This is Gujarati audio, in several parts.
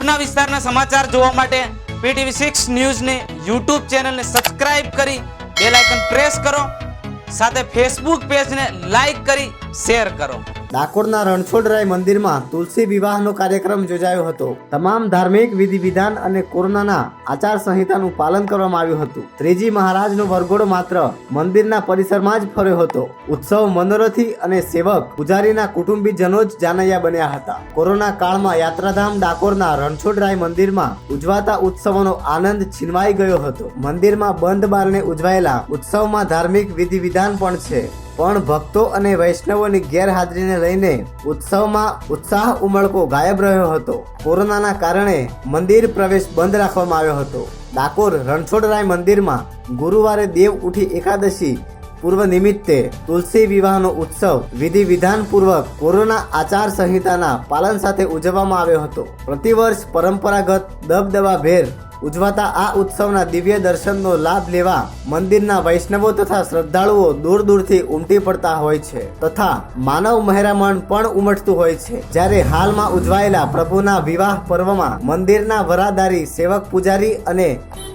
આપના વિસ્તારના સમાચાર જોવા માટે PTV6 ન્યૂઝની YouTube ચેનલને સબસ્ક્રાઇબ કરી બેલ આઇકન પ્રેસ કરો, સાથે ફેસબુક પેજને લાઈક કરી શેર કરો। ડાકોરના રણછોડરાય મંદિરમાં તુલસી વિવાહનો કાર્યક્રમ યોજાયો હતો। તમામ ધાર્મિક વિધિ વિધાન અને કોરોનાના આચાર સંહિતાનું પાલન કરવામાં આવ્યું હતું। શ્રીજી મહારાજનો વરઘોડો માત્ર મંદિરના પરિસરમાં જ ફર્યો હતો। ઉત્સવ મનોરથી અને સેવક પૂજારીના કુટુંબીજનો જ જાનૈયા બન્યા હતા। કોરોના કાળમાં યાત્રાધામ ડાકોરના રણછોડરાય મંદિરમાં ઉજવાતા ઉત્સવોનો આનંદ છીનવાઈ ગયો હતો। મંદિરમાં બંધ બારણે ઉજવાયેલા ઉત્સવમાં ધાર્મિક વિધિ વિધાન પણ છે, પણ ભક્તો અને વૈષ્ણવોની ગેરહાજરીને લઈને ઉત્સવમાં ઉત્સાહ ઉમળકો ગાયબ રહ્યો હતો। કોરોનાના કારણે મંદિર પ્રવેશ બંધ રાખવામાં આવ્યો હતો। ડાકોર રણછોડરાય મંદિરમાં ગુરુવારે દેવ ઉઠી એકાદશી પૂર્વ નિમિત્તે તુલસી વિવાહનો ઉત્સવ વિધિ વિધાન પૂર્વક કોરોના આચાર સંહિતાના પાલન સાથે ઉજવવામાં આવ્યો હતો। પ્રતિવર્ષ પરંપરાગત દબદબાભેર ઉજવાતા આ ઉત્સવના દિવ્ય દર્શનનો લાભ લેવા મંદિરના વૈષ્ણવો તથા શ્રદ્ધાળુઓ દૂર દૂરથી ઉમટી પડતા હોય છે તથા માનવ મહેરામણ પણ ઉમટતું હોય છે। જ્યારે હાલમાં ઉજવાયેલા પ્રભુના વિવાહ પર્વમાં મંદિરના વરાદારી, સેવક પૂજારી અને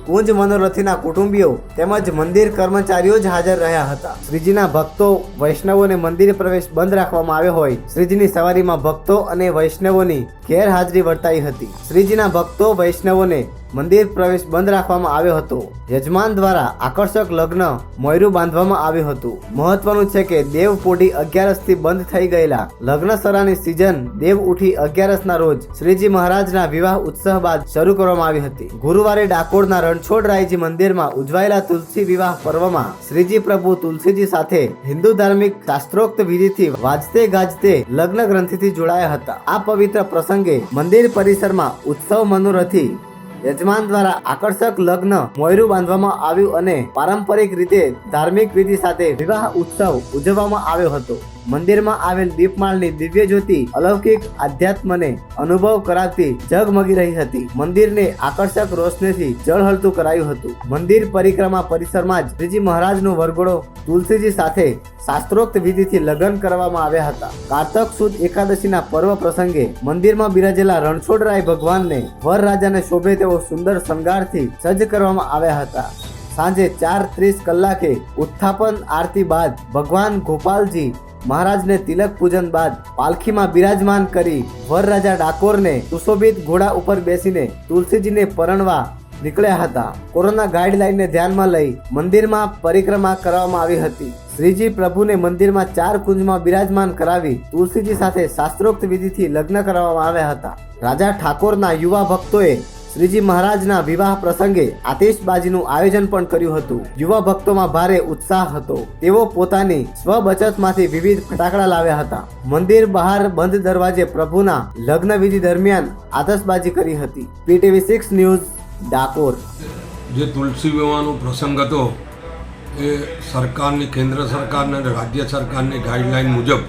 કુંજ મનોરથીના કુટુંબીઓ તેમજ મંદિર કર્મચારીઓ જ હાજર રહ્યા હતા। શ્રીજીના ભક્તો વૈષ્ણવોને મંદિર પ્રવેશ બંધ રાખવામાં આવ્યો હોય શ્રીજીની સવારીમાં ભક્તો અને વૈષ્ણવોની ગેરહાજરી વર્તાઈ હતી। શ્રીજીના ભક્તો વૈષ્ણવોને મંદિર પ્રવેશ બંધ રાખવામાં આવ્યો હતો। યજમાન દ્વારા આકર્ષક લગ્ન મોયરું બાંધવામાં આવ્યું હતું। મહત્વનું છે કે દેવ પોઢી 11 થી બંધ થઈ ગયેલા લગ્નસરાની સિઝન દેવ ઉઠી 11ના રોજ શ્રીજી મહારાજના વિવાહ ઉત્સવ બાદ શરૂ કરવામાં આવી હતી। ગુરુવારે ડાકોરના રણછોડરાયજી મંદિરમાં ઉજવાયેલા તુલસી વિવાહ પર્વમાં શ્રીજી પ્રભુ તુલસીજી સાથે હિન્દુ ધાર્મિક શાસ્ત્રોક્ત વિધિથી વાજતે ગાજતે લગ્ન ગ્રંથિથી જોડાયા હતા। આ પવિત્ર પ્રસંગે મંદિર પરિસરમાં ઉત્સવ મનોરથી યજમાન દ્વારા આકર્ષક લગ્ન મોયરું બાંધવામાં આવ્યું અને પારંપરિક રીતે ધાર્મિક વિધિ સાથે વિવાહ ઉત્સવ ઉજવવામાં આવ્યો હતો। મંદિરમાં આવેલ દીપમાળની દિવ્ય જ્યોતિ અલૌકિક આધ્યાત્મને અનુભવ કરાવતી ઝગમગી રહી હતી। મંદિરને આકર્ષક રોશનીથી ઝળહળતું કરાયું હતું। મંદિર પરિક્રમા પરિસરમાં જ શ્રીજી મહારાજનો વરઘોડો તુલસીજી સાથે શાસ્ત્રોક્ત વિધિથી લગ્ન કરવામાં આવ્યા હતા। કારતક સુદ એકાદશીના પર્વ પ્રસંગે મંદિરમાં બિરાજેલા રણછોડરાય ભગવાનને વરરાજાને શોભે તેવો સુંદર શણગારથી સજ્જ કરવામાં આવ્યા હતા। સાંજે 4:30 કલાકે ઉત્થાપન આરતી બાદ ભગવાન ગોપાલજી મહારાજને તિલક પૂજન બાદ પાલખીમાં બિરાજમાન કરી વરરાજા ડાકોરને સુશોભિત ઘોડા ઉપર બેસીને તુલસીજીને પરણવા નીકળ્યા હતા। કોરોના ગાઈડલાઈનને ધ્યાનમાં લઈ મંદિરમાં પરિક્રમા કરવામાં આવી હતી। શ્રીજી પ્રભુને મંદિરમાં 4 કુંજમાં બિરાજમાન કરાવી તુલસીજી સાથે શાસ્ત્રોક્ત વિધિથી લગ્ન કરવામાં આવ્યા હતા। રાજા ઠાકોરના યુવા ભક્તોએ શ્રીજી મહારાજના વિવાહ પ્રસંગે આતિશબાજીનું આયોજન પણ કર્યું હતું। યુવા ભક્તોમાં ભારે ઉત્સાહ હતો। તેઓ પોતાની સ્વબચતમાંથી વિવિધ ફટાકડા લાવ્યા હતા। મંદિર બહાર બંધ દરવાજે પ્રભુના લગ્ન વિધિ દરમિયાન આતશબાજી કરી હતી। PTV6 news Dakor. જે તુલસી વિવાહનો પ્રસંગ હતો એ સરકારની, કેન્દ્ર સરકારના અને રાજ્ય સરકારની ગાઈડલાઈન મુજબ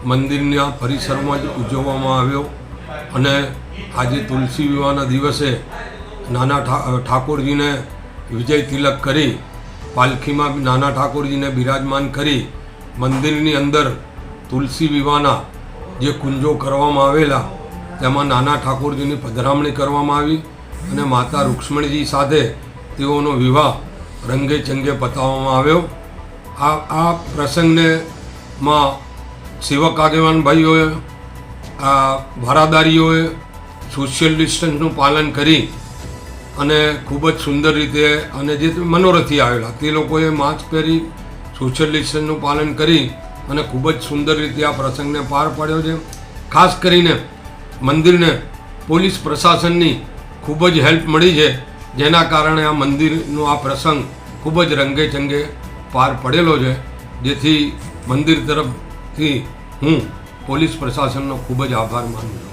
મંદિરના પરિસરમાં જ ઉજવવામાં આવ્યો અને આજે તુલસી વિવાહના દિવસે નાના ઠાકોરજીને વિજય તિલક કરી પાલખીમાં નાના ઠાકોરજીને બિરાજમાન કરી મંદિરની અંદર તુલસી વિવાહના જે કુંજો કરવામાં આવેલા તેમાં નાના ઠાકોરજીની પધરામણી કરવામાં આવી અને માતા રૂક્ષ્મણીજી સાથે તેઓનો વિવાહ રંગે ચંગે પતાવવામાં આવ્યો। આ પ્રસંગને માં સેવક આગેવાન ભાઈઓએ, ભરાદારીઓએ સોશિયલ ડિસ્ટન્સનું પાલન કરી અને ખૂબ જ સુંદર રીતે, અને જે મનોરથી આવેલા તે લોકોએ માસ્ક પહેરી સોશિયલ ડિસ્ટન્સનું પાલન કરી અને ખૂબ જ સુંદર રીતે આ પ્રસંગને પાર પાડ્યો છે। ખાસ કરીને મંદિરને પોલીસ પ્રશાસનની ખૂબ જ હેલ્પ મળી છે, જેના કારણે આ મંદિરનો આ પ્રસંગ ખૂબ જ રંગે ચંગે પાર પડેલો છે, જેથી મંદિર તરફથી હું પોલીસ પ્રશાસનનો ખૂબ જ આભાર માનું છું।